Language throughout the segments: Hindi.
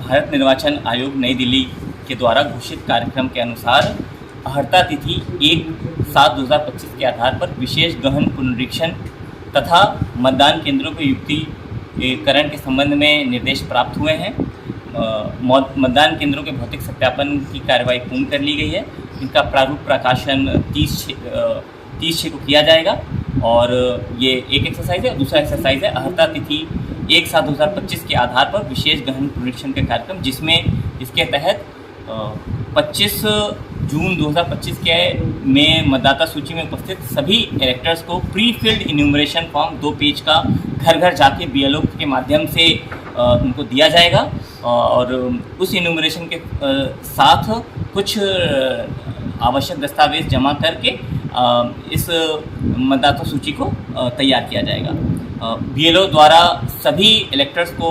भारत निर्वाचन आयोग नई दिल्ली के द्वारा घोषित कार्यक्रम के अनुसार अर्हता तिथि 1/7/2025 के आधार पर विशेष गहन पुनरीक्षण तथा मतदान केंद्रों के युक्तिकरण के संबंध में निर्देश प्राप्त हुए हैं। मतदान केंद्रों के भौतिक सत्यापन की कार्रवाई पूर्ण कर ली गई है। इनका प्रारूप प्रकाशन 30/6 को किया जाएगा और ये एक एक्सरसाइज है। दूसरा एक्सरसाइज है अर्हता तिथि 1/7/2025 के आधार पर विशेष गहन पुनरीक्षण का कार्यक्रम, जिसमें इसके तहत 25 जून 2025 के में मतदाता सूची में उपस्थित सभी इलेक्टर्स को pre filled enumeration form 2 page का घर घर जाके BLO के माध्यम से उनको दिया जाएगा और उस इन्यूमरेशन के साथ कुछ आवश्यक दस्तावेज जमा करके इस मतदाता सूची को तैयार किया जाएगा। BLO द्वारा सभी इलेक्टर्स को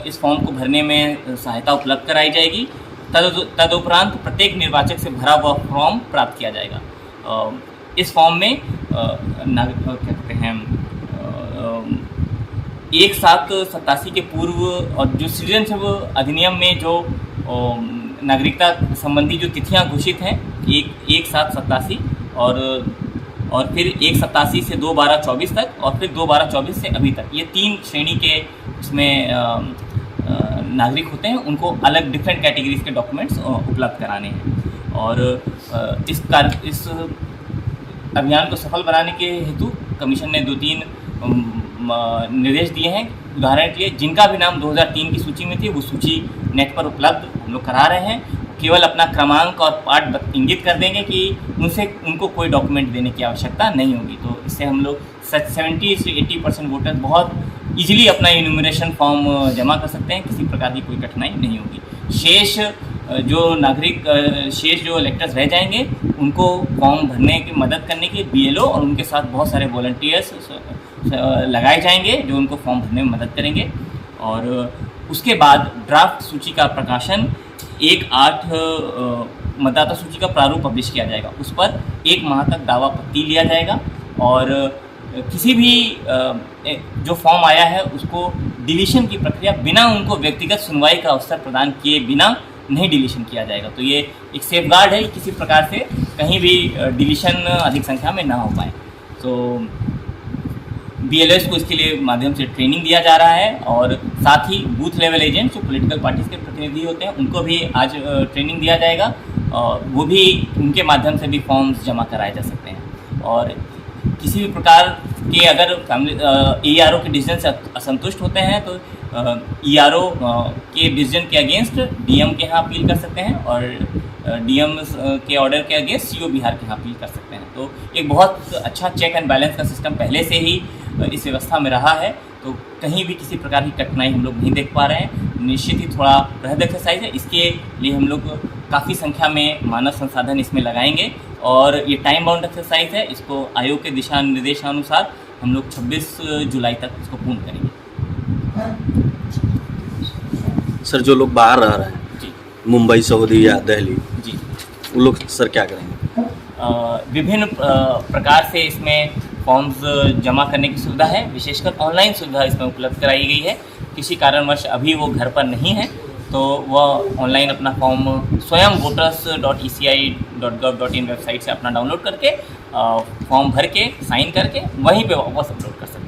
इस फॉर्म को भरने में सहायता उपलब्ध कराई जाएगी। तदुपरांत प्रत्येक निर्वाचक से भरा हुआ फॉर्म प्राप्त किया जाएगा। इस फॉर्म में क्या कहते हैं 1/7/87 के पूर्व और जो सिटीजनशिप अधिनियम में जो नागरिकता संबंधी जो तिथियां घोषित हैं 1/7/87 और फिर 1/87 से 2/12/24 तक और फिर 2/12/24 से अभी तक, ये 3 श्रेणी के इसमें नागरिक होते हैं। उनको अलग डिफरेंट कैटेगरीज के डॉक्यूमेंट्स उपलब्ध कराने हैं और इस अभियान को सफल बनाने के हेतु कमीशन ने 2-3 निर्देश दिए हैं। उदाहरण के लिए जिनका भी नाम 2003 की सूची में थी वो सूची नेट पर उपलब्ध हम लोग करा रहे हैं। केवल अपना क्रमांक और पार्ट इंगित कर देंगे कि उनको कोई डॉक्यूमेंट देने की आवश्यकता नहीं होगी। तो इससे हम लोग 70 से 80% वोटर बहुत इजीली अपना इन्यूमरेशन फॉर्म जमा कर सकते हैं। किसी प्रकार की कोई कठिनाई नहीं होगी। शेष जो इलेक्टर्स रह जाएंगे उनको फॉर्म भरने की मदद करने के BLO और उनके साथ बहुत सारे वॉलंटियर्स लगाए जाएंगे जो उनको फॉर्म भरने में मदद करेंगे। और उसके बाद ड्राफ्ट सूची का प्रकाशन 1/8 मतदाता सूची का प्रारूप पब्लिश किया जाएगा। उस पर 1 माह तक दावा आपत्ति लिया जाएगा और किसी भी जो फॉर्म आया है उसको डिलीशन की प्रक्रिया बिना उनको व्यक्तिगत सुनवाई का अवसर प्रदान किए बिना नहीं डिलीशन किया जाएगा। तो ये एक सेफगार्ड है, किसी प्रकार से कहीं भी डिलीशन अधिक संख्या में ना हो पाए। तो BLOs को इसके लिए माध्यम से ट्रेनिंग दिया जा रहा है और साथ ही बूथ लेवल एजेंट जो पॉलिटिकल पार्टीज़ के प्रतिनिधि होते हैं उनको भी आज ट्रेनिंग दिया जाएगा और वो भी उनके माध्यम से भी फॉर्म्स जमा कराए जा सकते हैं। और किसी भी प्रकार के अगर ERO के डिसीजन से असंतुष्ट होते हैं तो ERO के डिसीजन के अगेंस्ट DM के यहाँ अपील कर सकते हैं और DM के ऑर्डर के अगेंस्ट CO बिहार के यहाँ अपील कर सकते हैं। तो एक बहुत अच्छा चेक एंड बैलेंस का सिस्टम पहले से ही इस व्यवस्था में रहा है, तो कहीं भी किसी प्रकार की कठिनाई हम लोग नहीं देख पा रहे हैं। निश्चित ही थोड़ा बृहद एक्सरसाइज है, इसके लिए हम लोग काफ़ी संख्या में मानव संसाधन इसमें लगाएंगे और ये टाइम बाउंड एक्सरसाइज है। इसको आयोग के दिशा निर्देशानुसार हम लोग 26 जुलाई तक इसको पूर्ण करेंगे। सर जो लोग बाहर रह रहे हैं जी, मुंबई, सऊदी या दिल्ली जी, वो लोग सर क्या करेंगे? विभिन्न प्रकार से इसमें फॉर्म्स जमा करने की सुविधा है। विशेषकर ऑनलाइन सुविधा इसमें उपलब्ध कराई गई है। किसी कारणवश अभी वो घर पर नहीं है तो वह ऑनलाइन अपना फॉर्म स्वयं voters.eci.gov.in वेबसाइट से अपना डाउनलोड करके फॉर्म भर के साइन करके वहीं पे वापस अपलोड कर सकते हैं।